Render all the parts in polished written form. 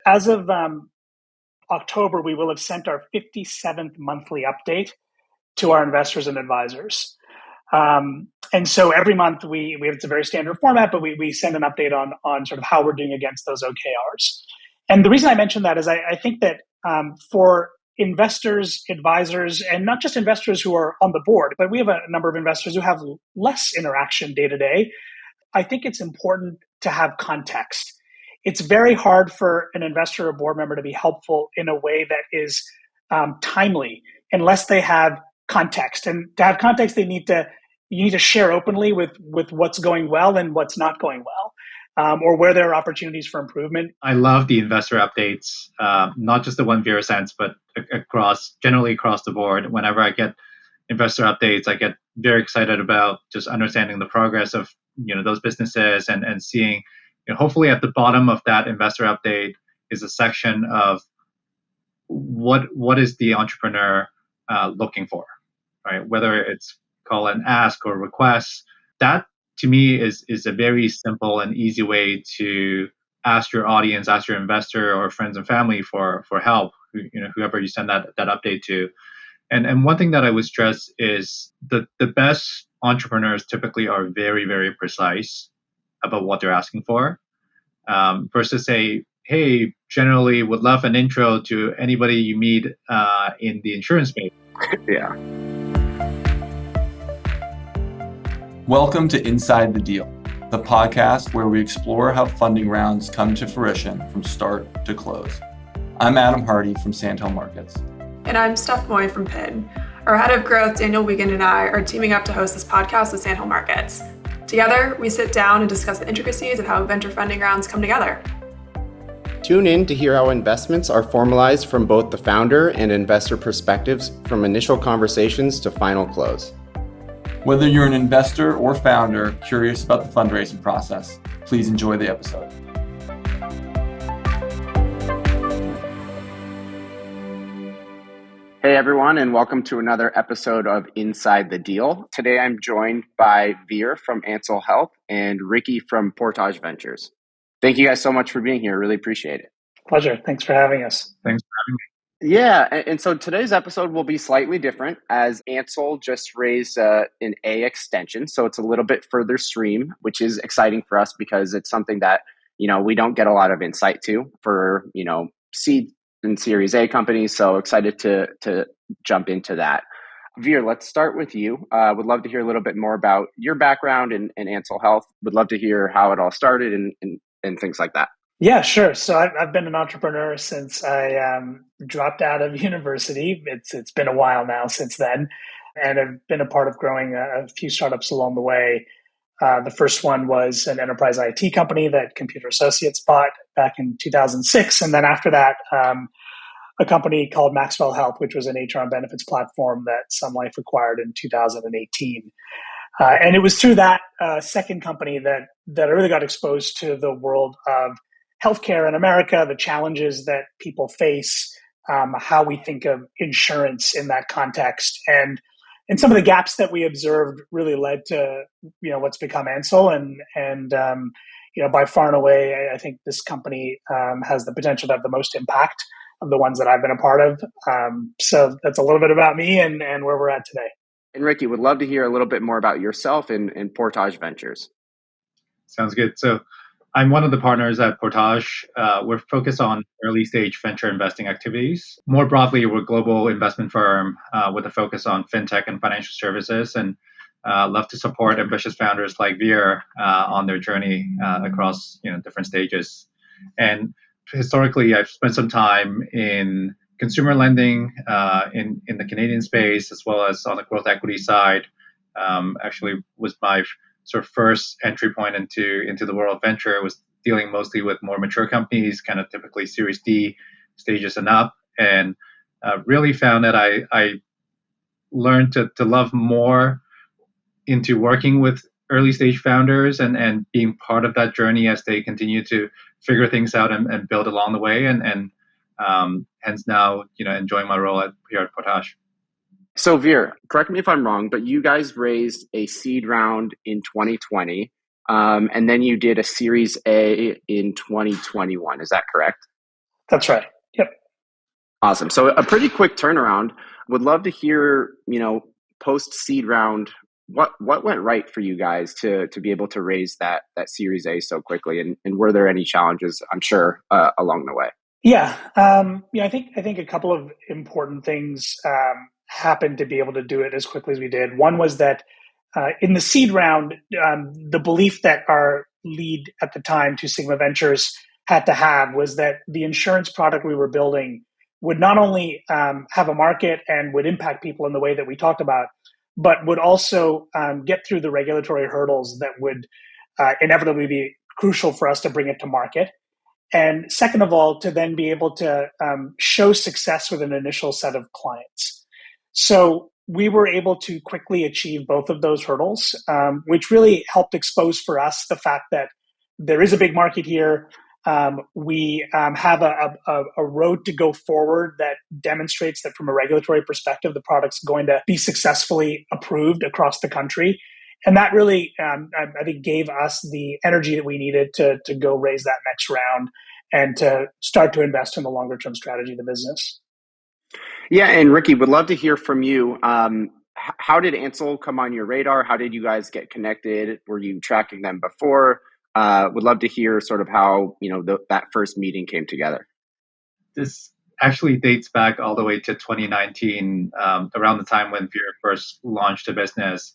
as of October, we will have sent our 57th monthly update to our investors and advisors. And so every month it's a very standard format, but we send an update on sort of how we're doing against those OKRs. And the reason I mention that is I think that for investors, advisors, and not just investors who are on the board, but we have a number of investors who have less interaction day to day. I think it's important to have context. It's very hard for an investor or board member to be helpful in a way that is timely unless they have context. And to have context, you need to share openly with what's going well and what's not going well, or where there are opportunities for improvement. I love the investor updates, not just the one Veer sends, but generally across the board. Whenever I get investor updates, I get very excited about just understanding the progress of those businesses and seeing. Hopefully, at the bottom of that investor update is a section of what is the entrepreneur looking for, right? Whether it's called an ask or request. That to me is a very simple and easy way to ask your audience, ask your investor or friends and family for help. Whoever you send that update to. And one thing that I would stress is the best entrepreneurs typically are very, very precise about what they're asking for, versus say, hey, generally would love an intro to anybody you meet in the insurance space. Yeah. Welcome to Inside the Deal, the podcast where we explore how funding rounds come to fruition from start to close. I'm Adam Hardy from Sandhill Markets. And I'm Steph Moy from PIN. Our head of growth, Daniel Wiegand, and I are teaming up to host this podcast with Sandhill Markets. Together, we sit down and discuss the intricacies of how venture funding rounds come together. Tune in to hear how investments are formalized from both the founder and investor perspectives, from initial conversations to final close. Whether you're an investor or founder curious about the fundraising process, please enjoy the episode. Hey everyone, and welcome to another episode of Inside the Deal. Today I'm joined by Veer from Ansell Health and Ricky from Portage Ventures. Thank you guys so much for being here. Really appreciate it. Pleasure. Thanks for having us. Thanks for having me. Yeah, and so today's episode will be slightly different as Ansell just raised an A extension. So it's a little bit further stream, which is exciting for us because it's something that, we don't get a lot of insight to for, seed and Series A companies. So excited to jump into that. Veer, let's start with you. Would love to hear a little bit more about your background in Ansell Health. Would love to hear how it all started and things like that. Yeah, sure. So I've been an entrepreneur since I dropped out of university. It's been a while now since then, and I've been a part of growing a few startups along the way. The first one was an enterprise IT company that Computer Associates bought back in 2006. And then after that, a company called Maxwell Health, which was an HR and benefits platform that Sun Life acquired in 2018. And it was through that second company that I really got exposed to the world of healthcare in America, the challenges that people face, how we think of insurance in that context. And some of the gaps that we observed really led to, what's become Ansell. And by far and away, I think this company has the potential to have the most impact of the ones that I've been a part of. So that's a little bit about me and where we're at today. And Ricky, would love to hear a little bit more about yourself and Portage Ventures. Sounds good. So I'm one of the partners at Portage. We're focused on early stage venture investing activities. More broadly, we're a global investment firm with a focus on fintech and financial services, and love to support ambitious founders like Veer on their journey across different stages. And historically, I've spent some time in consumer lending in the Canadian space, as well as on the growth equity side. Actually, was my sort of first entry point into the world of venture. Was dealing mostly with more mature companies, kind of typically Series D stages and up, and really found that I learned to love more into working with early stage founders and being part of that journey as they continue to figure things out and build along the way, and hence now enjoying my role here at Portage. So Veer, correct me if I'm wrong, but you guys raised a seed round in 2020, and then you did a Series A in 2021. Is that correct? That's right. Yep. Awesome. So a pretty quick turnaround. Would love to hear, post seed round, what went right for you guys to be able to raise that Series A so quickly, and were there any challenges? I'm sure along the way. Yeah. I think a couple of important things happened to be able to do it as quickly as we did. One was that in the seed round, the belief that our lead at the time, Two Sigma Ventures, had to have was that the insurance product we were building would not only have a market and would impact people in the way that we talked about, but would also get through the regulatory hurdles that would inevitably be crucial for us to bring it to market. And second of all, to then be able to show success with an initial set of clients. So we were able to quickly achieve both of those hurdles, which really helped expose for us the fact that there is a big market here. We have a road to go forward that demonstrates that from a regulatory perspective, the product's going to be successfully approved across the country. And that really, I think, gave us the energy that we needed to go raise that next round and to start to invest in the longer term strategy of the business. Yeah, and Ricky, would love to hear from you. How did Ansell come on your radar? How did you guys get connected? Were you tracking them before? Would love to hear sort of how that first meeting came together. This actually dates back all the way to 2019, around the time when Veer first launched the business.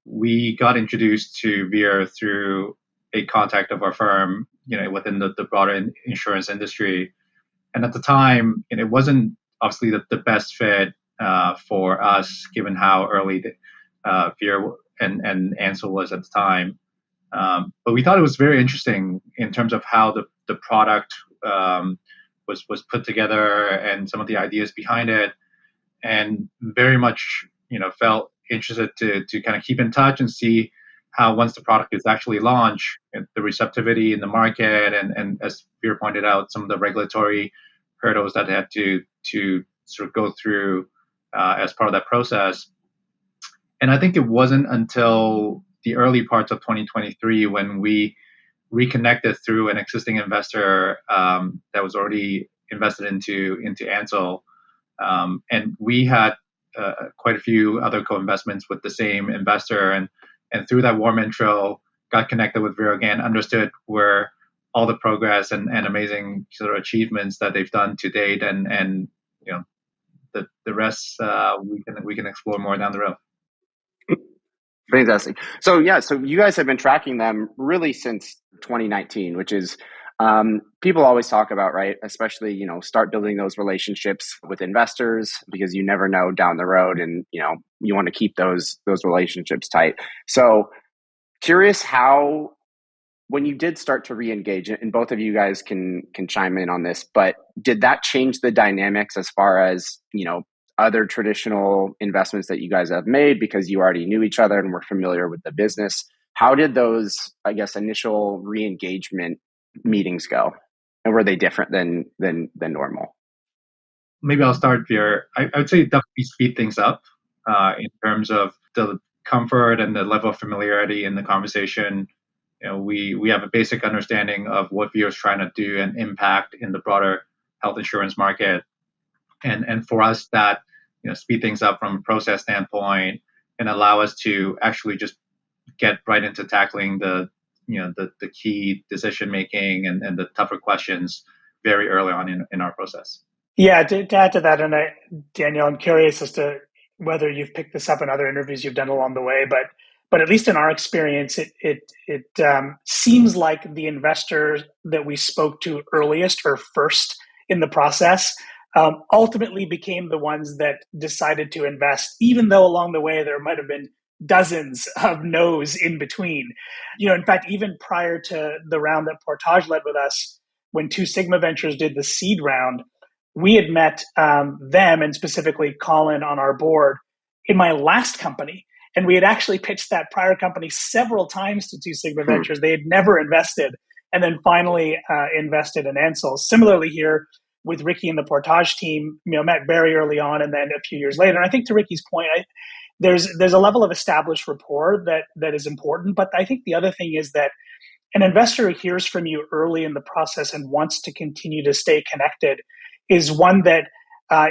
We got introduced to Veer through a contact of our firm, within the broader insurance industry. And at the time, it wasn't obviously the best fit for us, given how early Veer and Ansell was at the time. But we thought it was very interesting in terms of how the product was put together and some of the ideas behind it, and very much felt interested to kind of keep in touch and see how, once the product is actually launched, the receptivity in the market, and as Veer pointed out, some of the regulatory hurdles that they had to sort of go through as part of that process. And I think it wasn't until the early parts of 2023 when we reconnected through an existing investor that was already invested into Ansell, and we had quite a few other co-investments with the same investor, and through that warm intro, got connected with Veer again, understood where all the progress and amazing sort of achievements that they've done to date, and the rest we can explore more down the road. Fantastic. So you guys have been tracking them really since 2019, which is people always talk about, right? Especially, start building those relationships with investors, because you never know down the road, and you want to keep those relationships tight. So curious how, when you did start to re-engage, and both of you guys can chime in on this, but did that change the dynamics as far as, other traditional investments that you guys have made, because you already knew each other and were familiar with the business? How did those, I guess, initial re-engagement meetings go, and were they different than normal? Maybe I'll start here. I would say definitely speed things up in terms of the comfort and the level of familiarity in the conversation. We have a basic understanding of what Veer is trying to do and impact in the broader health insurance market, and for us that speed things up from a process standpoint and allow us to actually just get right into tackling the key decision making and the tougher questions very early on in our process. Yeah, to add to that, and Daniel, I'm curious as to whether you've picked this up in other interviews you've done along the way, but at least in our experience, it seems like the investors that we spoke to earliest or first in the process ultimately became the ones that decided to invest, even though along the way there might have been dozens of no's in between. In fact, even prior to the round that Portage led with us, when Two Sigma Ventures did the seed round, we had met them, and specifically Colin on our board, in my last company. And we had actually pitched that prior company several times to Two Sigma Ventures. They had never invested, and then finally invested in Ansell. Similarly here with Ricky and the Portage team, met very early on, and then a few years later. And I think to Ricky's point, there's a level of established rapport that is important. But I think the other thing is that an investor who hears from you early in the process and wants to continue to stay connected is one that,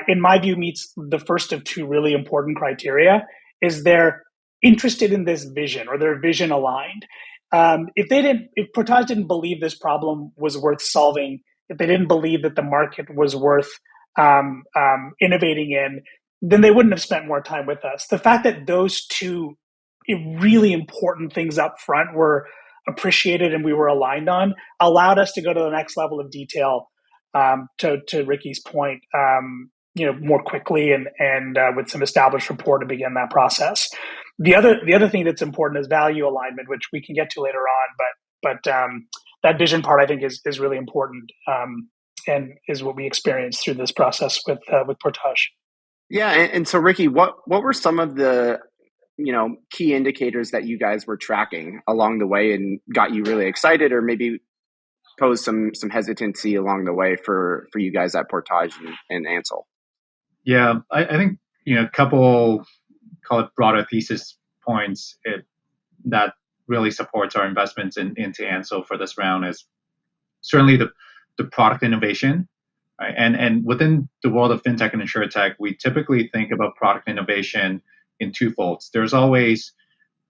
in my view, meets the first of two really important criteria, is they're interested in this vision or their vision aligned. If Portage didn't believe this problem was worth solving, if they didn't believe that the market was worth innovating in, then they wouldn't have spent more time with us. The fact that those two really important things up front were appreciated and we were aligned on allowed us to go to the next level of detail, to Ricky's point, more quickly and with some established rapport to begin that process. The other thing that's important is value alignment, which we can get to later on, but that vision part I think is really important, and is what we experienced through this process with Portage. Yeah, and so Ricky, what were some of the key indicators that you guys were tracking along the way and got you really excited, or maybe posed some hesitancy along the way for you guys at Portage and Ansell? Yeah, I think a couple, call it broader thesis points that really supports our investments into Ansell for this round is certainly the product innovation. Right? And within the world of fintech and insurtech, we typically think about product innovation in two folds. There's always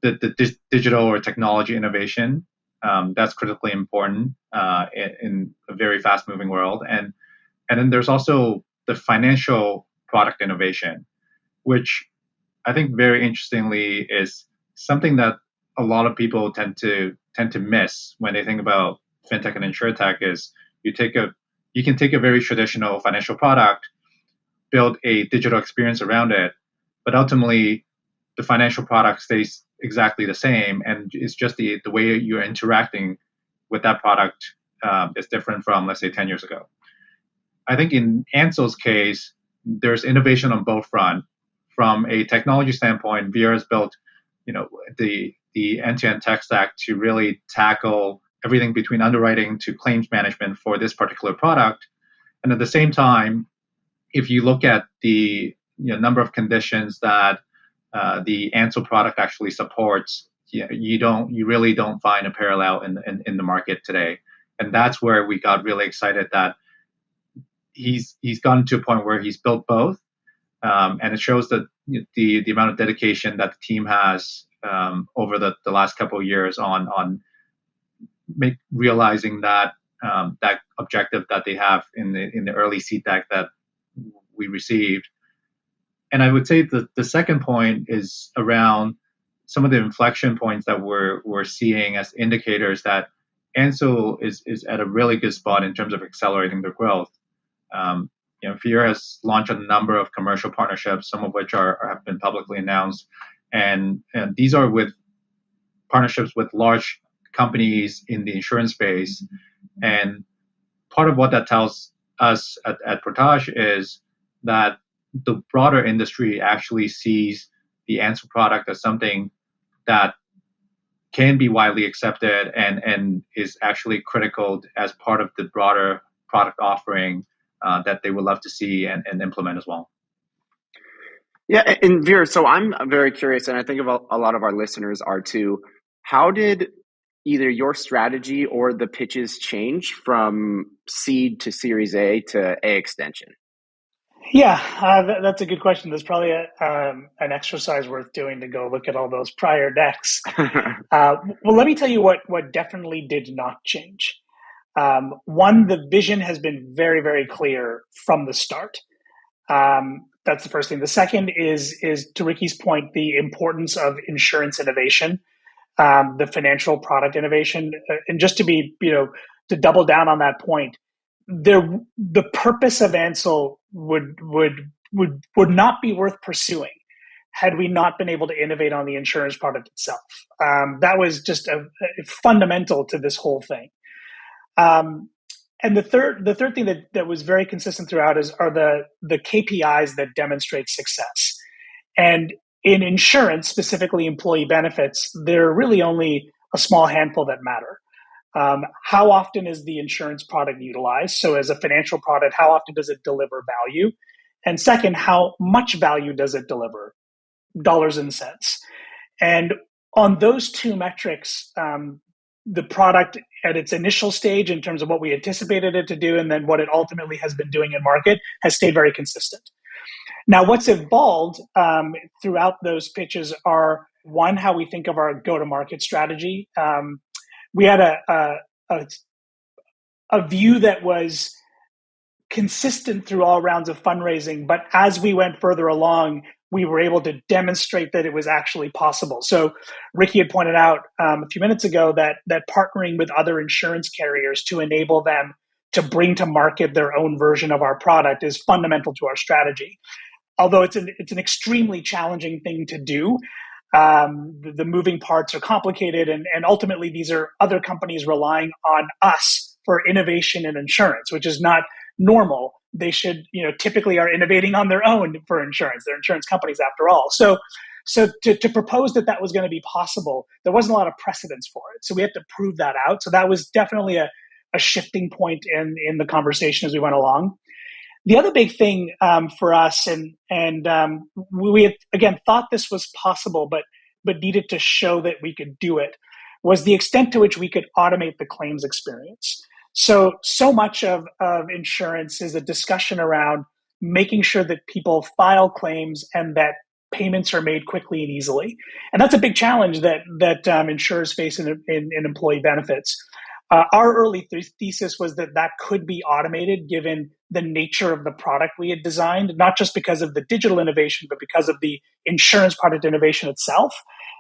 the digital or technology innovation that's critically important in a very fast-moving world, and then there's also the financial product innovation, which I think very interestingly is something that a lot of people tend to miss when they think about fintech and insurtech. Is you can take a very traditional financial product, build a digital experience around it, but ultimately the financial product stays exactly the same, and it's just the way you're interacting with that product is different from, let's say, 10 years ago. I think in Ansell's case, there's innovation on both fronts. From a technology standpoint, Veer has built, the end-to-end tech stack to really tackle everything between underwriting to claims management for this particular product. And at the same time, if you look at the number of conditions that the Ansell product actually supports, you really don't find a parallel in the market today. And that's where we got really excited that he's gotten to a point where he's built both, and it shows that the amount of dedication that the team has over the last couple of years on realizing that that objective that they have in the early seed deck that we received. And I would say the second point is around some of the inflection points that we're seeing as indicators that Ansell is at a really good spot in terms of accelerating their growth. Veer has launched a number of commercial partnerships, some of which have been publicly announced, and these are with partnerships with large companies in the insurance space. And part of what that tells us at Portage is that the broader industry actually sees the Ansell product as something that can be widely accepted and is actually critical as part of the broader product offering that they would love to see and implement as well. Yeah, and Veer, so I'm very curious, and I think a lot of our listeners are too. How did either your strategy or the pitches change from seed to Series A to A extension? Yeah, that's a good question. There's probably an exercise worth doing to go look at all those prior decks. Well, let me tell you what definitely did not change. One, the vision has been very, very clear from the start. That's the first thing. The second is to Ricky's point, the importance of insurance innovation, the financial product innovation, and just to be, to double down on that point, the purpose of Ansell would not be worth pursuing had we not been able to innovate on the insurance product itself. That was just a fundamental to this whole thing. And the third thing that was very consistent throughout are the KPIs that demonstrate success. And in insurance, specifically employee benefits, there are really only a small handful that matter. How often is the insurance product utilized? So as a financial product, how often does it deliver value? And second, how much value does it deliver? Dollars and cents. And on those two metrics, the product at its initial stage in terms of what we anticipated it to do, and then what it ultimately has been doing in market has stayed very consistent. Now, what's evolved throughout those pitches are, one, how we think of our go-to-market strategy. We had a view that was consistent through all rounds of fundraising, but as we went further along, we were able to demonstrate that it was actually possible. So Ricky had pointed out a few minutes ago that partnering with other insurance carriers to enable them to bring to market their own version of our product is fundamental to our strategy. Although it's an extremely challenging thing to do. The moving parts are complicated, and ultimately these are other companies relying on us for innovation in insurance, which is not normal. They should, typically are innovating on their own for insurance. They're insurance companies after all. So to propose that was going to be possible, there wasn't a lot of precedence for it. So we had to prove that out. So that was definitely a shifting point in the conversation as we went along. The other big thing for us, and we had, again, thought this was possible, but needed to show that we could do it, was the extent to which we could automate the claims experience. So much of insurance is a discussion around making sure that people file claims and that payments are made quickly and easily. And that's a big challenge that insurers face in employee benefits. Our early thesis was that could be automated given the nature of the product we had designed, not just because of the digital innovation, but because of the insurance product innovation itself.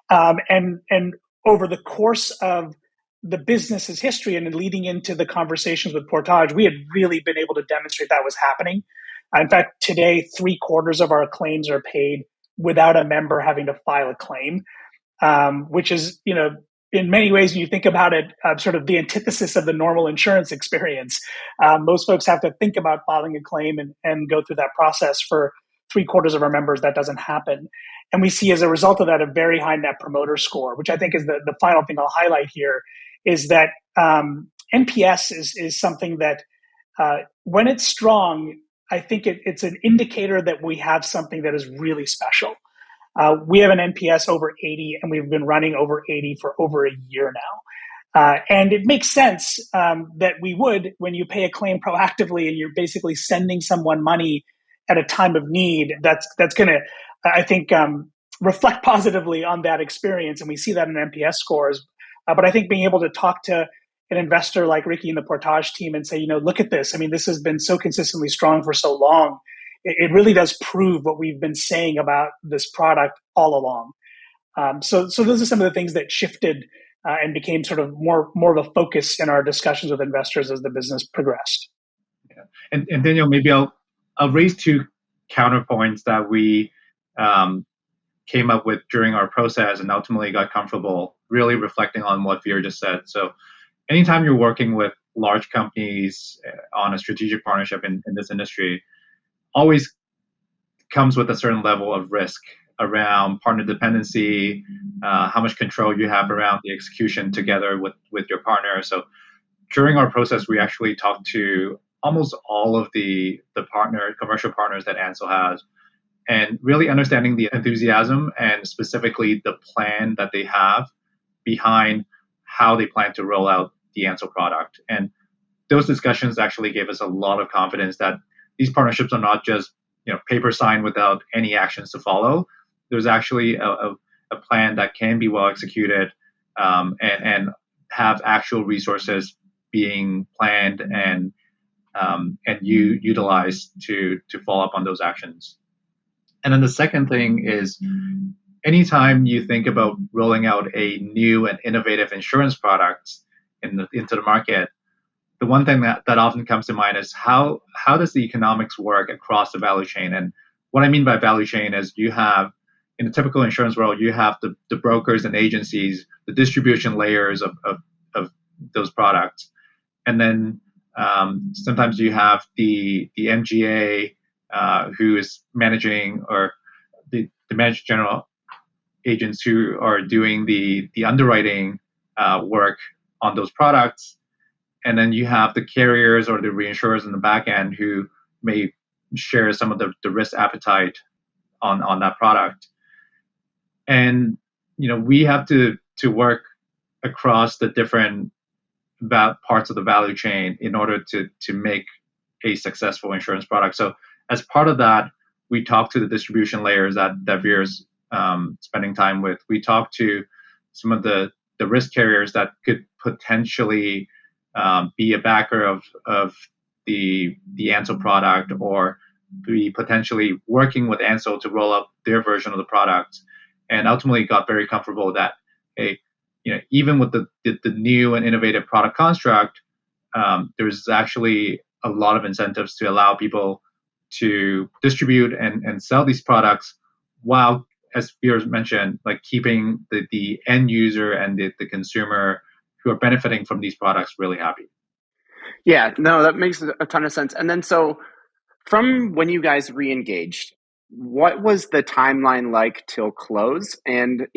And over the course of the business's history and leading into the conversations with Portage, we had really been able to demonstrate that was happening. In fact, today, 3/4 of our claims are paid without a member having to file a claim, which is, in many ways, when you think about it, sort of the antithesis of the normal insurance experience. Most folks have to think about filing a claim and go through that process. For 3/4 of our members, that doesn't happen. And we see as a result of that a very high net promoter score, which I think is the final thing I'll highlight here, is that NPS is something that when it's strong, I think it's an indicator that we have something that is really special. We have an NPS over 80, and we've been running over 80 for over a year now. And it makes sense that we would, when you pay a claim proactively and you're basically sending someone money at a time of need, that's going to, I think, reflect positively on that experience. And we see that in NPS scores. But I think being able to talk to an investor like Ricky and the Portage team and say, look at this. I mean, this has been so consistently strong for so long. It really does prove what we've been saying about this product all along. So those are some of the things that shifted and became sort of more of a focus in our discussions with investors as the business progressed. Yeah. And Daniel, maybe I'll raise two counterpoints that we came up with during our process and ultimately got comfortable, really reflecting on what Veer just said. So anytime you're working with large companies on a strategic partnership in this industry, always comes with a certain level of risk around partner dependency, how much control you have around the execution together with your partner. So during our process, we actually talked to almost all of the commercial partners that Ansell has, and really understanding the enthusiasm and specifically the plan that they have behind how they plan to roll out the Ansell product. And those discussions actually gave us a lot of confidence that these partnerships are not just paper signed without any actions to follow. There's actually a plan that can be well executed and have actual resources being planned and utilized to follow up on those actions. And then the second thing is, anytime you think about rolling out a new and innovative insurance product into the market, the one thing that often comes to mind is how does the economics work across the value chain? And what I mean by value chain is, you have, in the typical insurance world, you have the brokers and agencies, the distribution layers of those products. And then sometimes you have the MGA who is managing, or the managed general agents who are doing the underwriting work on those products. And then you have the carriers or the reinsurers in the back end who may share some of the risk appetite on that product. And we have to work across the different parts of the value chain in order to make a successful insurance product. So as part of that, we talk to the distribution layers that Veer's spending time with. We talk to some of the risk carriers that could potentially be a backer of the Ansell product, or be potentially working with Ansell to roll up their version of the product, and ultimately got very comfortable that, hey, even with the new and innovative product construct, there's actually a lot of incentives to allow people to distribute and sell these products while, as Veer mentioned, like keeping the end user and the consumer who are benefiting from these products really happy. Yeah, no, that makes a ton of sense. And then so from when you guys re-engaged, what was the timeline like till close? And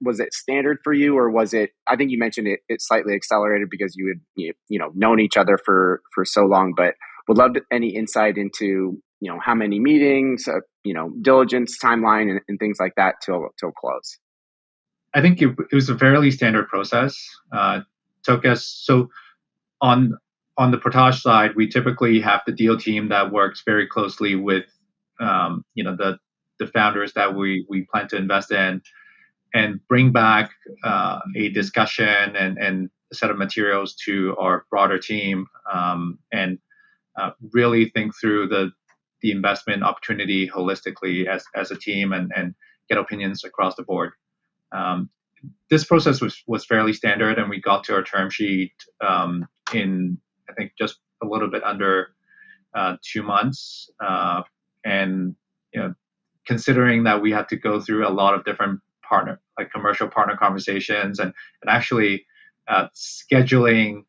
was it standard for you, or was it, I think you mentioned it slightly accelerated because you had known each other for so long, but would love any insight into how many meetings, diligence timeline and things like that till close. I think it was a fairly standard process. Took us so on the Portage side, we typically have the deal team that works very closely with the founders that we plan to invest in, and bring back a discussion and a set of materials to our broader team, and really think through the investment opportunity holistically as a team, and get opinions across the board. This process was fairly standard, and we got to our term sheet in, I think, just a little bit under 2 months. And considering that we had to go through a lot of different commercial partner conversations, and actually scheduling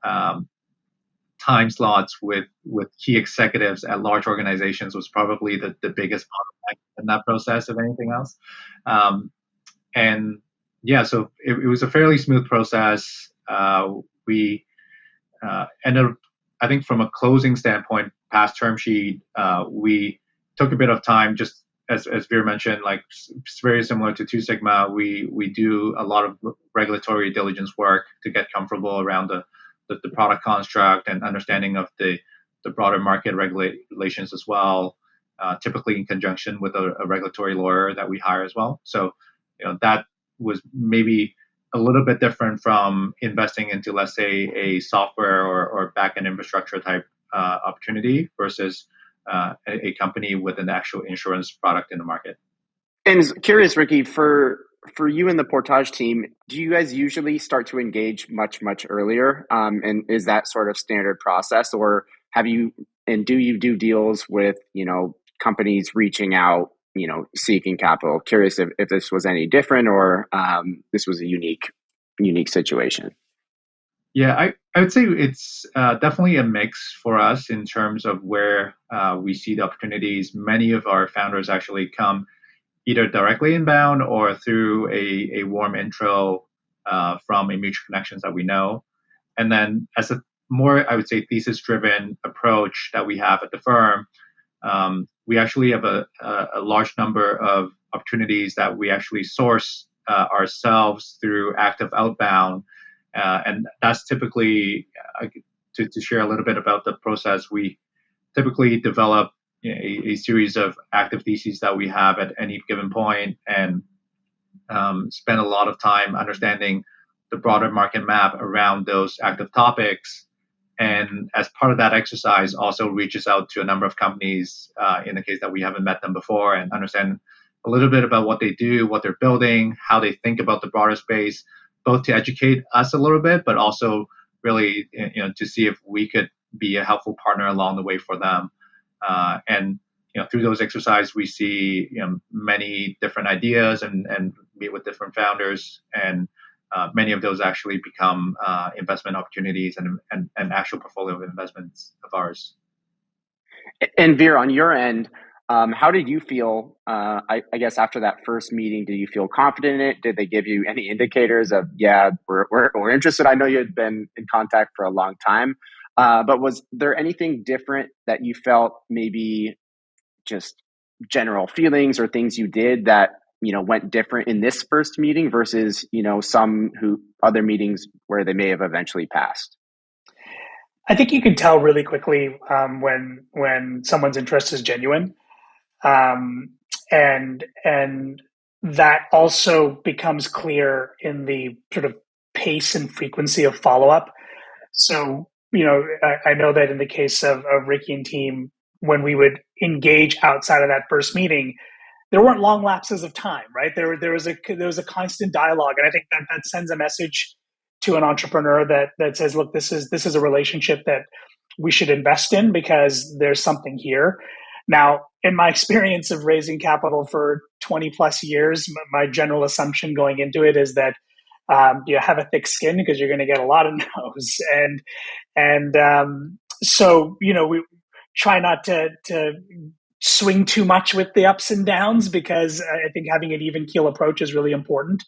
time slots with key executives at large organizations was probably the biggest bottleneck in that process of anything else. And yeah, so it was a fairly smooth process. We ended up, I think, from a closing standpoint, past term sheet, we took a bit of time, just as Veer mentioned, like it's very similar to Two Sigma. We do a lot of regulatory diligence work to get comfortable around the product construct and understanding of the broader market regulations as well, typically in conjunction with a regulatory lawyer that we hire as well. So that was maybe a little bit different from investing into, let's say, a software or back-end infrastructure type opportunity versus a company with an actual insurance product in the market. And curious, Ricky, for you and the Portage team, do you guys usually start to engage much earlier? And is that sort of standard process, or do you do deals with companies reaching out, seeking capital? Curious if this was any different, or this was a unique situation. Yeah, I would say it's definitely a mix for us in terms of where we see the opportunities. Many of our founders actually come either directly inbound or through a warm intro from a mutual connections that we know. And then as a more, I would say, thesis-driven approach that we have at the firm, we actually have a large number of opportunities that we actually source ourselves through active outbound. And that's typically, to share a little bit about the process, we typically develop a series of active theses that we have at any given point, and spend a lot of time understanding the broader market map around those active topics. And as part of that exercise, also reaches out to a number of companies in the case that we haven't met them before, and understand a little bit about what they do, what they're building, how they think about the broader space, both to educate us a little bit, but also really to see if we could be a helpful partner along the way for them. And through those exercises, we see many different ideas and meet with different founders, and many of those actually become investment opportunities and actual portfolio of investments of ours. And Veer, on your end, how did you feel, I guess, after that first meeting? Did you feel confident in it? Did they give you any indicators of, yeah, we're interested? I know you had been in contact for a long time, but was there anything different that you felt, maybe just general feelings or things you did that went different in this first meeting versus, some other meetings where they may have eventually passed? I think you can tell really quickly when someone's interest is genuine, um, and that also becomes clear in the sort of pace and frequency of follow up. So I know that in the case of Ricky and team, when we would engage outside of that first meeting, there weren't long lapses of time, right? There was a constant dialogue, and I think that sends a message to an entrepreneur that says, look, this is a relationship that we should invest in because there's something here. Now, in my experience of raising capital for 20 plus years, my general assumption going into it is that you have a thick skin because you're going to get a lot of no's, and so we try not to swing too much with the ups and downs, because I think having an even keel approach is really important.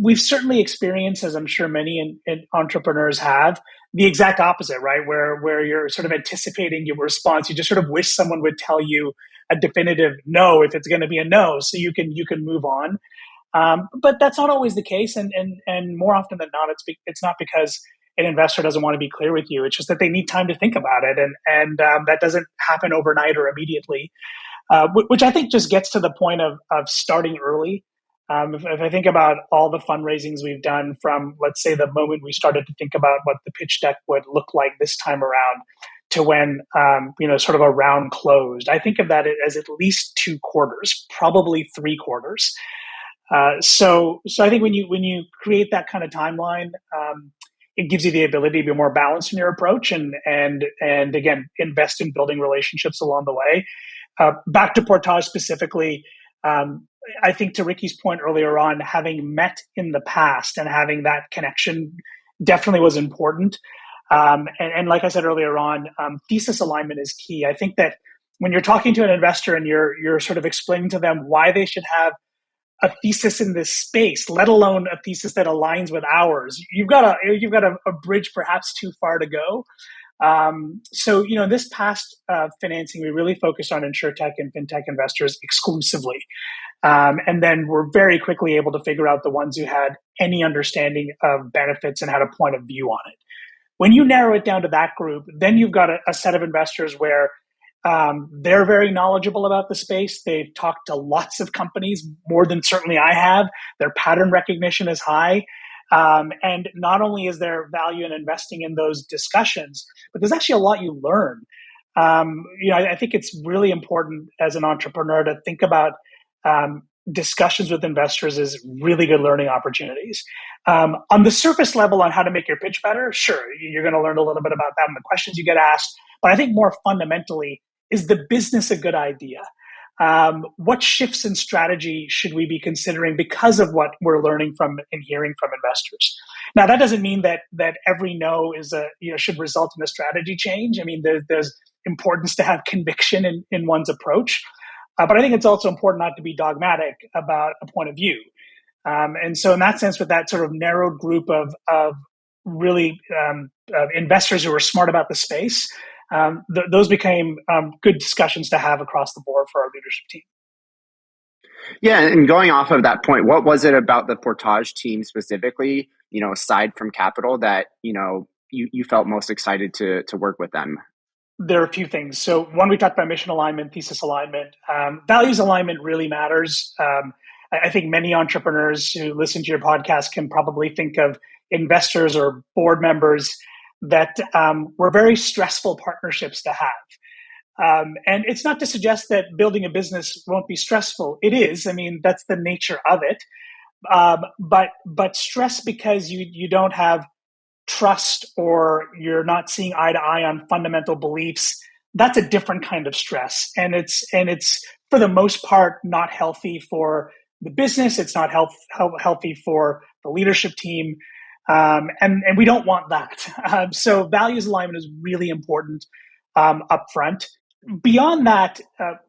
We've certainly experienced, as I'm sure many entrepreneurs have, the exact opposite, right? Where you're sort of anticipating your response. You just sort of wish someone would tell you a definitive no if it's going to be a no, so you can move on. But that's not always the case, and more often than not, it's not because an investor doesn't want to be clear with you. It's just that they need time to think about it, and that doesn't happen overnight or immediately. Which I think just gets to the point of starting early. If I think about all the fundraisings we've done from, let's say, the moment we started to think about what the pitch deck would look like this time around to when sort of a round closed, I think of that as at least 2 quarters, probably 3 quarters. So I think when you create that kind of timeline, it gives you the ability to be more balanced in your approach, and again, invest in building relationships along the way. Back to Portage specifically, I think to Ricky's point earlier on, having met in the past and having that connection definitely was important. And like I said earlier on, thesis alignment is key. I think that when you're talking to an investor and you're sort of explaining to them why they should have a thesis in this space, let alone a thesis that aligns with ours, you've got a bridge perhaps too far to go. So this past financing, we really focused on insurtech and fintech investors exclusively, and then we're very quickly able to figure out the ones who had any understanding of benefits and had a point of view on it. When you narrow it down to that group, then you've got a set of investors where they're very knowledgeable about the space. They've talked to lots of companies, more than certainly I have. Their pattern recognition is high. And not only is there value in investing in those discussions, but there's actually a lot you learn. I think it's really important as an entrepreneur to think about discussions with investors as really good learning opportunities. On the surface level, on how to make your pitch better, sure, you're going to learn a little bit about that and the questions you get asked. But I think more fundamentally, is the business a good idea? What shifts in strategy should we be considering because of what we're learning from and hearing from investors? Now, that doesn't mean that every no is should result in a strategy change. I mean, there's importance to have conviction in one's approach, but I think it's also important not to be dogmatic about a point of view. And so, in that sense, with that sort of narrowed group of really investors who are smart about the space, those became good discussions to have across the board for our leadership team. Yeah, and going off of that point, what was it about the Portage team specifically, aside from capital, that you felt most excited to work with them? There are a few things. So one, we talked about mission alignment, thesis alignment. Values alignment really matters. I think many entrepreneurs who listen to your podcast can probably think of investors or board members that were very stressful partnerships to have. And it's not to suggest that building a business won't be stressful. It is. I mean, that's the nature of it. But stress because you don't have trust or you're not seeing eye to eye on fundamental beliefs, that's a different kind of stress. And it's for the most part not healthy for the business. It's not healthy for the leadership team. And we don't want that. So values alignment is really important up front. Beyond that,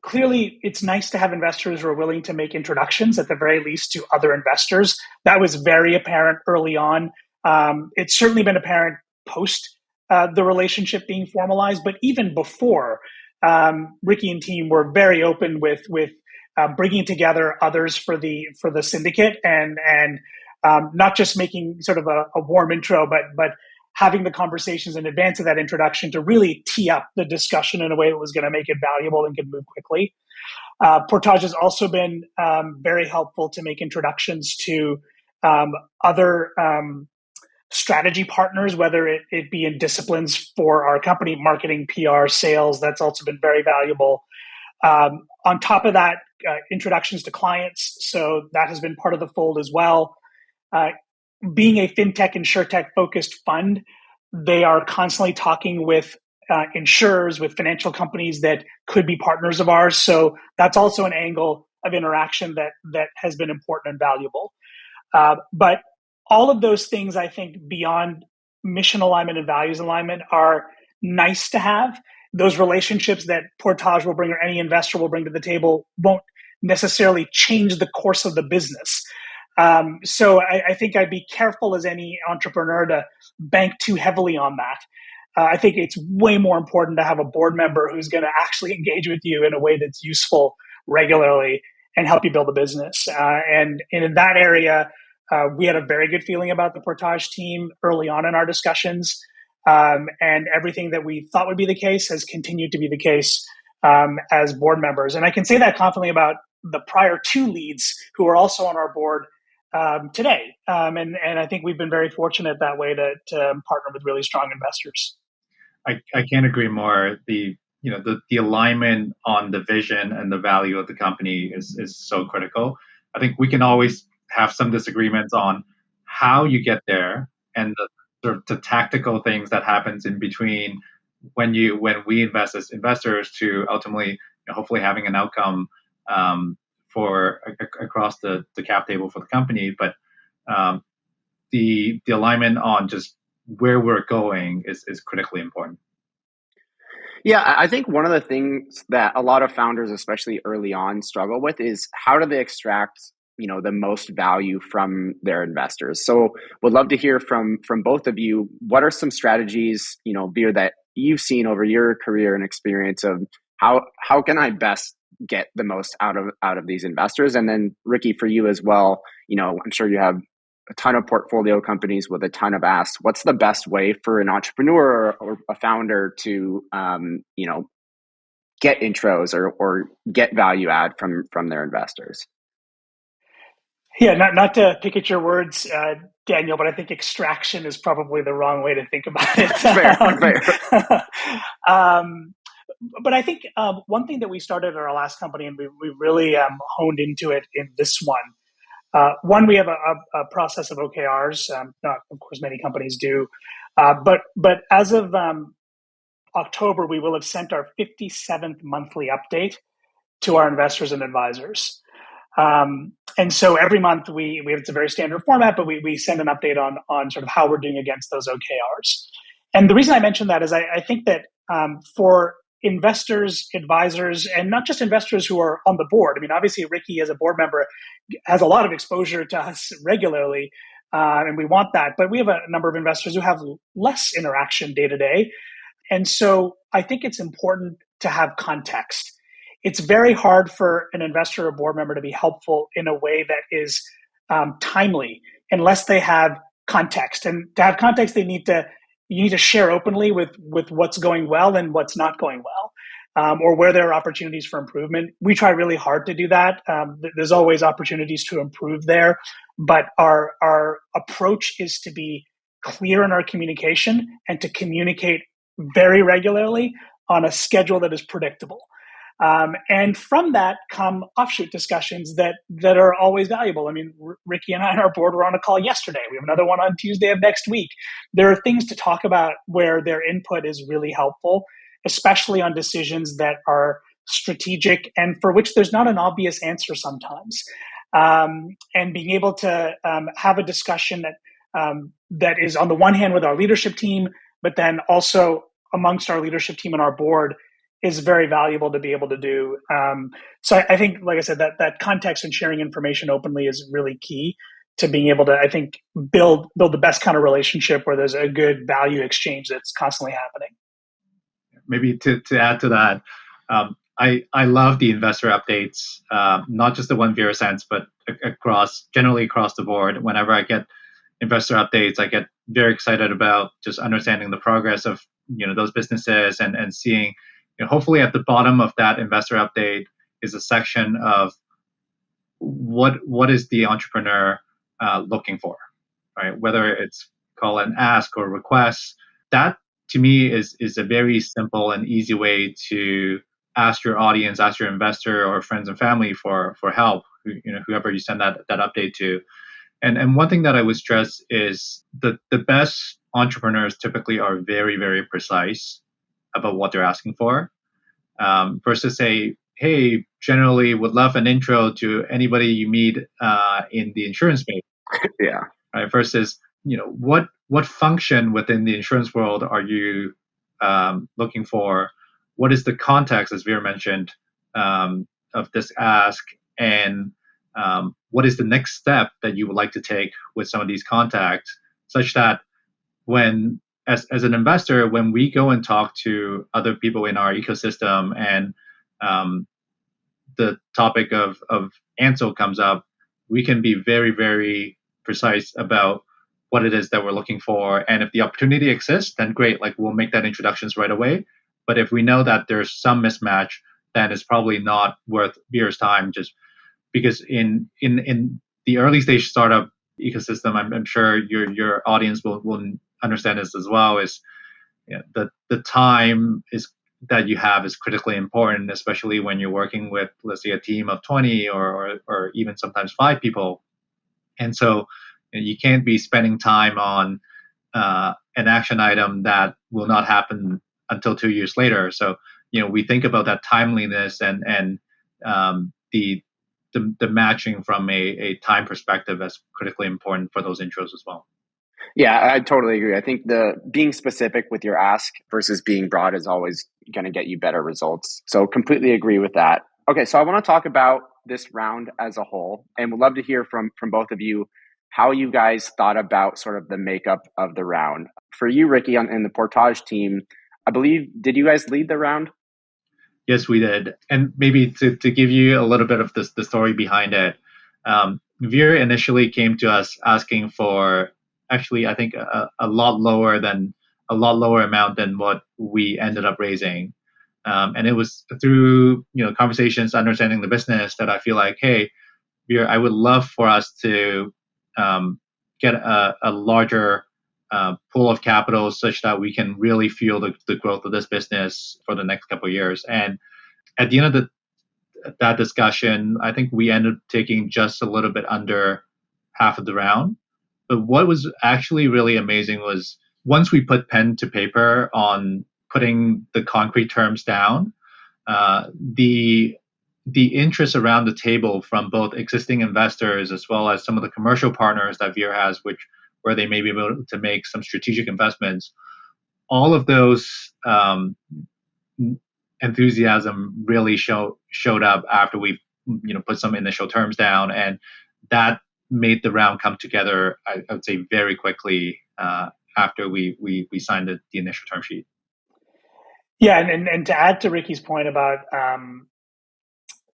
clearly it's nice to have investors who are willing to make introductions, at the very least, to other investors. That was very apparent early on. It's certainly been apparent post the relationship being formalized, but even before, Ricky and team were very open with bringing together others for the syndicate, and not just making sort of a warm intro, but having the conversations in advance of that introduction to really tee up the discussion in a way that was going to make it valuable and could move quickly. Portage has also been very helpful to make introductions to other strategy partners, whether it be in disciplines for our company, marketing, PR, sales. That's also been very valuable. On top of that, introductions to clients. So that has been part of the fold as well. Being a fintech, insurtech focused fund, they are constantly talking with insurers, with financial companies that could be partners of ours. So that's also an angle of interaction that has been important and valuable. But all of those things, I think, beyond mission alignment and values alignment, are nice to have. Those relationships that Portage will bring, or any investor will bring to the table, won't necessarily change the course of the business. So I think I'd be careful as any entrepreneur to bank too heavily on that. I think it's way more important to have a board member who's going to actually engage with you in a way that's useful regularly and help you build a business. And in that area, we had a very good feeling about the Portage team early on in our discussions. And everything that we thought would be the case has continued to be the case as board members. And I can say that confidently about the prior two leads who are also on our board today. And I think we've been very fortunate that way to partner with really strong investors. I can't agree more. The alignment on the vision and the value of the company is so critical. I think we can always have some disagreements on how you get there and the sort of the tactical things that happens in between when we invest as investors to ultimately hopefully having an outcome for across the cap table for the company. But the alignment on just where we're going is critically important. Yeah, I think one of the things that a lot of founders, especially early on, struggle with is how do they extract the most value from their investors. So would love to hear from both of you. What are some strategies, Veer, that you've seen over your career and experience of how can I best get the most out of these investors? And then Ricky, for you as well, I'm sure you have a ton of portfolio companies with a ton of asks. What's the best way for an entrepreneur or a founder to get intros or get value add from their investors? Yeah, not to pick at your words, Daniel, but I think extraction is probably the wrong way to think about it. Fair. But I think one thing that we started at our last company, and we really honed into it in this one, we have a process of OKRs. Not, of course, many companies do. But as of October, we will have sent our 57th monthly update to our investors and advisors. And so every month it's a very standard format, but we send an update on sort of how we're doing against those OKRs. And the reason I mention that is I think that for investors, advisors, and not just investors who are on the board. I mean, obviously, Ricky as a board member has a lot of exposure to us regularly, and we want that. But we have a number of investors who have less interaction day to day. And so I think it's important to have context. It's very hard for an investor or board member to be helpful in a way that is timely unless they have context. And to have context, you need to share openly with what's going well and what's not going well, or where there are opportunities for improvement. We try really hard to do that. There's always opportunities to improve there, but our approach is to be clear in our communication and to communicate very regularly on a schedule that is predictable. And from that come offshoot discussions that are always valuable. I mean, Ricky and I on our board were on a call yesterday. We have another one on Tuesday of next week. There are things to talk about where their input is really helpful, especially on decisions that are strategic and for which there's not an obvious answer sometimes. And being able to have a discussion that is on the one hand with our leadership team, but then also amongst our leadership team and our board is very valuable to be able to do. So I think, like I said, that context and sharing information openly is really key to being able to, I think, build the best kind of relationship where there's a good value exchange that's constantly happening. Maybe to add to that, I love the investor updates, not just the one Vera sends, but generally across the board. Whenever I get investor updates, I get very excited about just understanding the progress of those businesses and seeing. Hopefully, at the bottom of that investor update is a section of what is the entrepreneur looking for, right? Whether it's call an ask or request. That to me is a very simple and easy way to ask your audience, ask your investor or friends and family for help. Whoever you send that update to. And one thing that I would stress is the best entrepreneurs typically are very, very precise about what they're asking for, versus say, hey, generally would love an intro to anybody you meet in the insurance space. Yeah. Right. Versus, what function within the insurance world are you looking for? What is the context, as Veer mentioned, of this ask, and what is the next step that you would like to take with some of these contacts, such that when, as an investor, when we go and talk to other people in our ecosystem and the topic of Ansel comes up, we can be very, very precise about what it is that we're looking for. And if the opportunity exists, then great, like we'll make that introductions right away. But if we know that there's some mismatch, then it's probably not worth Veer's time, just because in the early stage startup ecosystem, I'm sure your audience will understand this as well, is the time is that you have is critically important, especially when you're working with, let's say, a team of 20 or even sometimes 5 people. And so you can't be spending time on an action item that will not happen until 2 years later. So, we think about that timeliness and the matching from a time perspective as critically important for those intros as well. Yeah, I totally agree. I think the being specific with your ask versus being broad is always going to get you better results. So completely agree with that. Okay, so I want to talk about this round as a whole, and would love to hear from both of you how you guys thought about sort of the makeup of the round. For you, Ricky, in the Portage team, I believe, did you guys lead the round? Yes, we did. And maybe to give you a little bit of the story behind it, Veer initially came to us asking for, actually, I think a lot lower amount than what we ended up raising. And it was through conversations, understanding the business, that I feel like, hey, Veer, I would love for us to get a larger pool of capital such that we can really fuel the growth of this business for the next couple of years. And at the end of that discussion, I think we ended up taking just a little bit under half of the round. But what was actually really amazing was once we put pen to paper on putting the concrete terms down, the interest around the table from both existing investors as well as some of the commercial partners that Veer has, where they may be able to make some strategic investments, all of those enthusiasm really showed up after we put some initial terms down, and that made the round come together, I would say, very quickly after we signed the initial term sheet. Yeah, and to add to Ricky's point about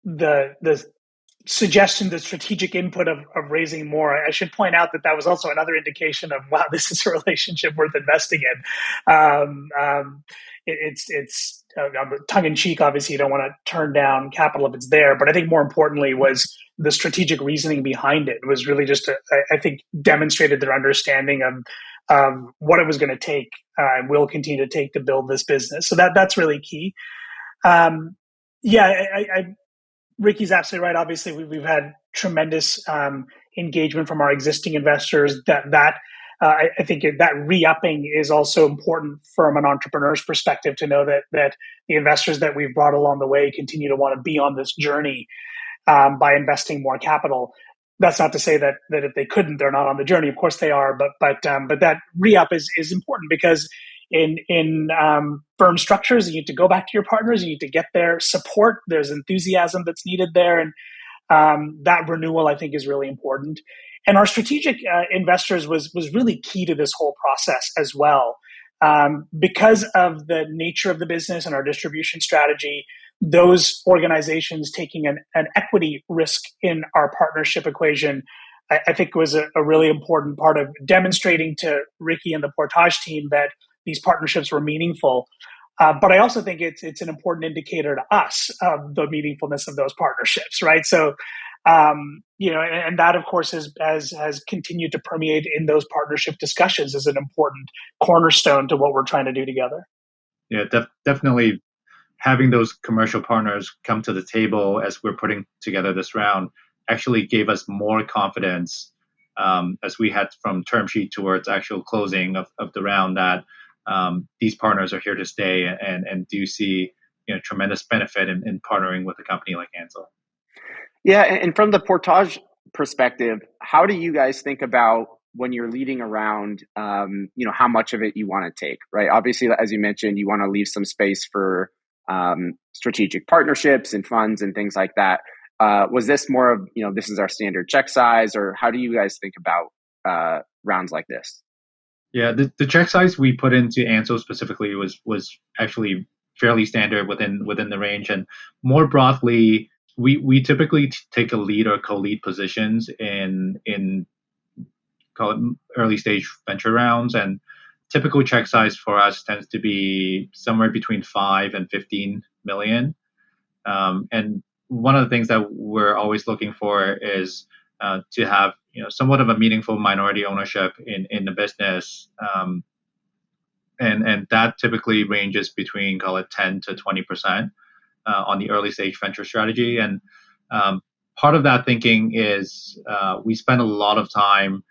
the suggestion, the strategic input of raising more, I should point out that was also another indication of, wow, this is a relationship worth investing in. It's tongue in cheek. Obviously, you don't want to turn down capital if it's there, but I think more importantly was the strategic reasoning behind it. It was really just I think demonstrated their understanding of what it was going to take and will continue to take to build this business. So that's really key. Ricky's absolutely right. Obviously, we've had tremendous engagement from our existing investors. I think that re-upping is also important from an entrepreneur's perspective, to know that the investors that we've brought along the way continue to want to be on this journey by investing more capital. That's not to say that if they couldn't, they're not on the journey. Of course they are, but that re-up is important, because in firm structures, you need to go back to your partners, you need to get their support. There's enthusiasm that's needed there, and that renewal, I think, is really important. And our strategic investors was really key to this whole process as well, because of the nature of the business and our distribution strategy. those organizations taking an equity risk in our partnership equation, I think was a really important part of demonstrating to Ricky and the Portage team that these partnerships were meaningful. But I also think it's an important indicator to us of the meaningfulness of those partnerships, right? So, and that of course has continued to permeate in those partnership discussions as an important cornerstone to what we're trying to do together. Yeah, definitely having those commercial partners come to the table as we're putting together this round actually gave us more confidence as we had from term sheet towards actual closing of the round that these partners are here to stay and do see tremendous benefit in partnering with a company like Ansell. Yeah, and from the Portage perspective, how do you guys think about when you're leading around, how much of it you want to take, right? Obviously, as you mentioned, you want to leave some space for strategic partnerships and funds and things like that. Was this more of, this is our standard check size, or how do you guys think about rounds like this? Yeah, the check size we put into Ansell specifically was actually fairly standard within the range. And more broadly, we typically take a lead or co-lead positions in call it early stage venture rounds, and typical check size for us tends to be somewhere between 5 and 15 million. And one of the things that we're always looking for is to have somewhat of a meaningful minority ownership in the business, and that typically ranges between call it 10 to 20% on the early stage venture strategy. And part of that thinking is we spend a lot of time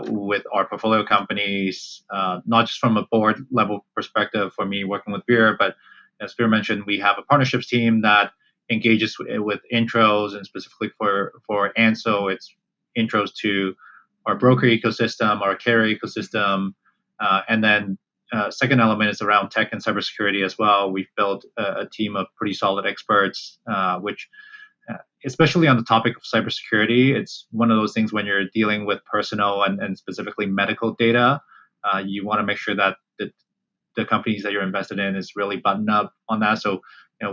with our portfolio companies, not just from a board level perspective for me working with Veer, but as Veer mentioned, we have a partnerships team that engages with intros, and specifically for Ansell, it's intros to our broker ecosystem, our carrier ecosystem, and then second element is around tech and cybersecurity as well. We've built a team of pretty solid experts, which especially on the topic of cybersecurity, it's one of those things when you're dealing with personal and specifically medical data, you want to make sure that the companies that you're invested in is really buttoned up on that. So,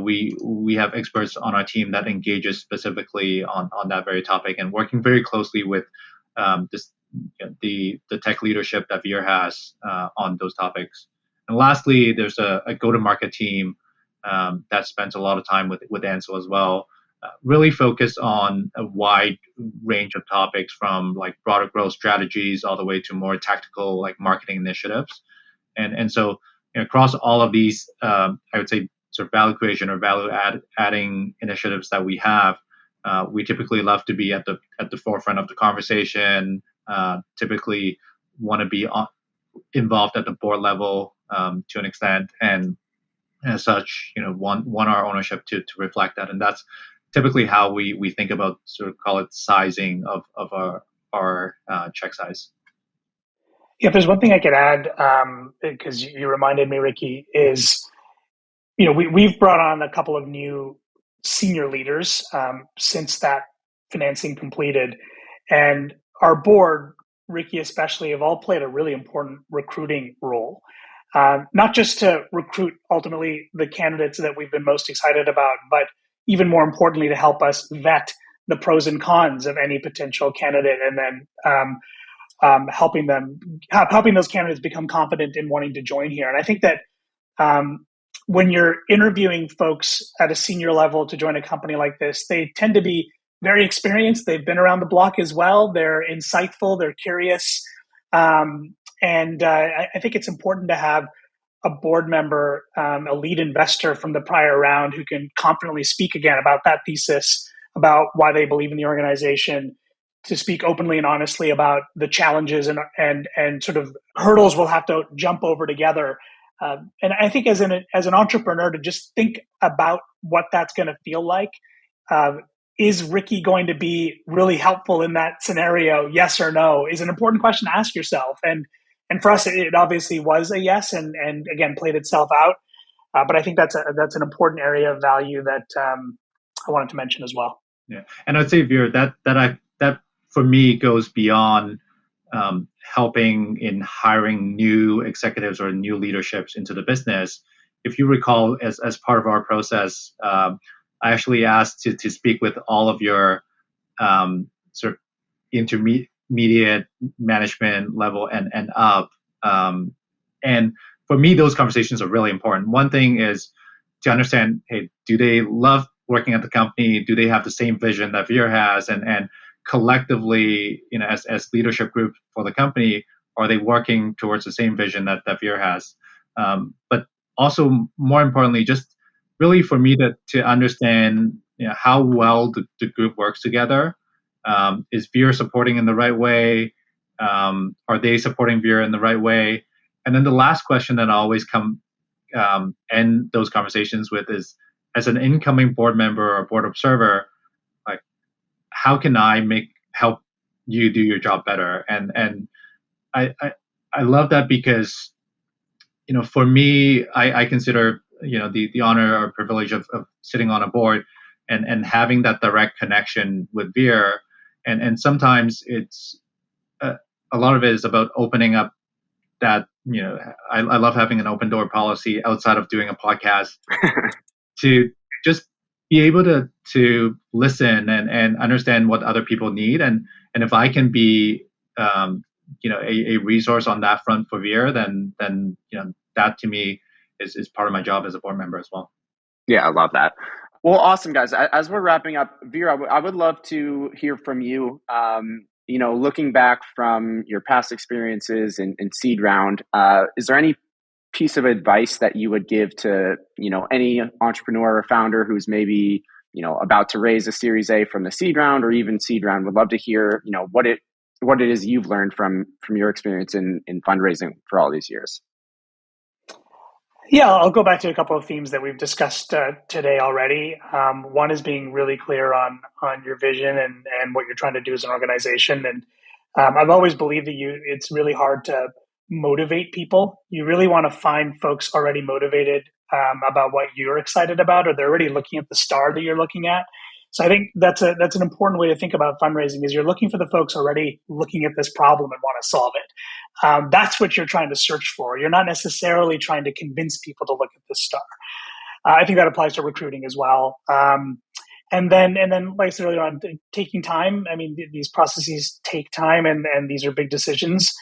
we have experts on our team that engages specifically on that very topic, and working very closely with the tech leadership that Veer has on those topics. And lastly, there's a go-to-market team that spends a lot of time with Ansell as well, really focused on a wide range of topics, from like broader growth strategies all the way to more tactical like marketing initiatives. And so across all of these, I would say sort of value creation or value adding initiatives that we have, we typically love to be at the forefront of the conversation. Typically want to be involved at the board level to an extent, and as such, want our ownership to reflect that. And that's typically how we think about sort of call it sizing of our check size. Yeah, if there's one thing I could add, because you reminded me, Ricky, is we've brought on a couple of new senior leaders since that financing completed, and our board, Ricky especially, have all played a really important recruiting role. Not just to recruit ultimately the candidates that we've been most excited about, but even more importantly, to help us vet the pros and cons of any potential candidate, and then helping those candidates become confident in wanting to join here. And I think that when you're interviewing folks at a senior level to join a company like this, they tend to be very experienced. They've been around the block as well. They're insightful. They're curious. And I think it's important to have a board member, a lead investor from the prior round, who can confidently speak again about that thesis, about why they believe in the organization, to speak openly and honestly about the challenges and sort of hurdles we'll have to jump over together. And I think as an entrepreneur, to just think about what that's going to feel like. Is Ricky going to be really helpful in that scenario? Yes or no is an important question to ask yourself. And for us, it obviously was a yes, and again played itself out. But I think that's an important area of value that I wanted to mention as well. Yeah, and I'd say, Veer, that for me goes beyond helping in hiring new executives or new leaderships into the business. if you recall, as part of our process, I actually asked to speak with all of your sort of intermediate management level and up. And for me, those conversations are really important. One thing is to understand, hey, do they love working at the company? Do they have the same vision that Veer has? And collectively, as leadership group for the company, are they working towards the same vision that Veer has? But also, more importantly, just really for me to understand how well the group works together. Is Veer supporting in the right way? Are they supporting Veer in the right way? And then the last question that I always end those conversations with is, as an incoming board member or board observer, like, how can I help you do your job better? And I love that because, for me, I consider, the honor or privilege of sitting on a board and having that direct connection with Veer. And sometimes it's a lot of it is about opening up that, I love having an open door policy outside of doing a podcast to just be able to listen and understand what other people need. And if I can be, a resource on that front for Veer, then that to me is part of my job as a board member as well. Yeah, I love that. Well, awesome, guys. As we're wrapping up, Veer, I would love to hear from you. Looking back from your past experiences in seed round, is there any piece of advice that you would give to, any entrepreneur or founder who's maybe, about to raise a Series A from the seed round or even seed round? Would love to hear, what it is you've learned from your experience in fundraising for all these years. Yeah, I'll go back to a couple of themes that we've discussed today already. One is being really clear on your vision and what you're trying to do as an organization. And I've always believed that it's really hard to motivate people. You really want to find folks already motivated about what you're excited about, or they're already looking at the star that you're looking at. So I think that's an important way to think about fundraising, is you're looking for the folks already looking at this problem and want to solve it. That's what you're trying to search for. You're not necessarily trying to convince people to look at the star. I think that applies to recruiting as well. And then, like I said earlier on, taking time. I mean, these processes take time, and these are big decisions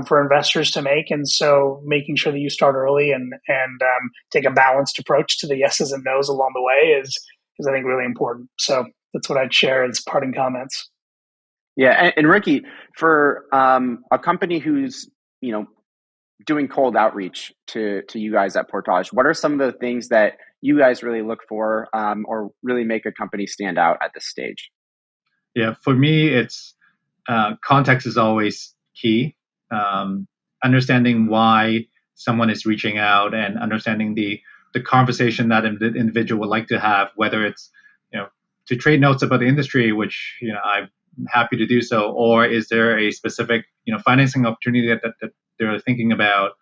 for investors to make. And so making sure that you start early and take a balanced approach to the yeses and nos along the way is I think really important. So that's what I'd share as parting comments. Yeah, and Ricky, for a company who's doing cold outreach to you guys at Portage, what are some of the things that you guys really look for or really make a company stand out at this stage? Yeah, for me, it's context is always key. Understanding why someone is reaching out and understanding the conversation that an individual would like to have, whether it's to trade notes about the industry, which I'm happy to do so, or is there a specific financing opportunity that they're thinking about,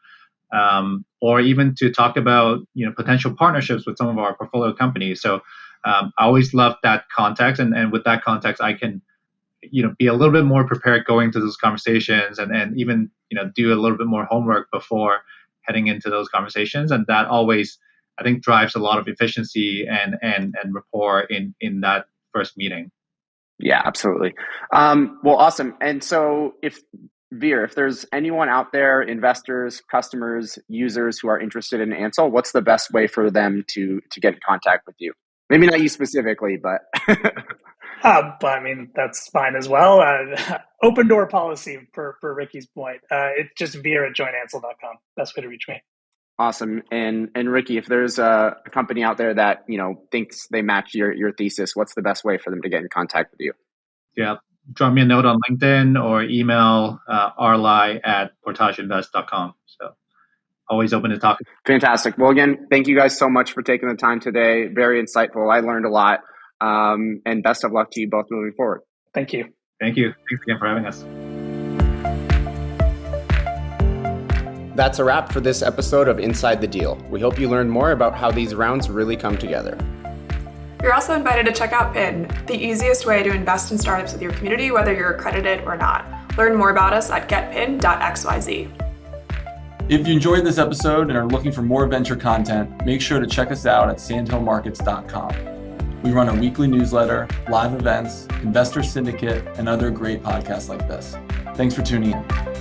or even to talk about potential partnerships with some of our portfolio companies. So I always love that context, and with that context, I can be a little bit more prepared going to those conversations, and even do a little bit more homework before heading into those conversations, and that always, I think, drives a lot of efficiency and rapport in that first meeting. Yeah, absolutely. Well, awesome. And so Veer, if there's anyone out there, investors, customers, users who are interested in Ansell, what's the best way for them to get in contact with you? Maybe not you specifically, but... But I mean, that's fine as well. Open door policy for Ricky's point. It's just veer@joinansell.com. Best way to reach me. Awesome. And Ricky, if there's a company out there that, thinks they match your thesis, what's the best way for them to get in contact with you? Yeah. Drop me a note on LinkedIn or email rli@portageinvest.com. So always open to talk. Fantastic. Well, again, thank you guys so much for taking the time today. Very insightful. I learned a lot. And best of luck to you both moving forward. Thank you. Thank you. Thanks again for having us. That's a wrap for this episode of Inside the Deal. We hope you learned more about how these rounds really come together. You're also invited to check out PIN, the easiest way to invest in startups with your community, whether you're accredited or not. Learn more about us at getpin.xyz. If you enjoyed this episode and are looking for more venture content, make sure to check us out at sandhillmarkets.com. We run a weekly newsletter, live events, investor syndicate, and other great podcasts like this. Thanks for tuning in.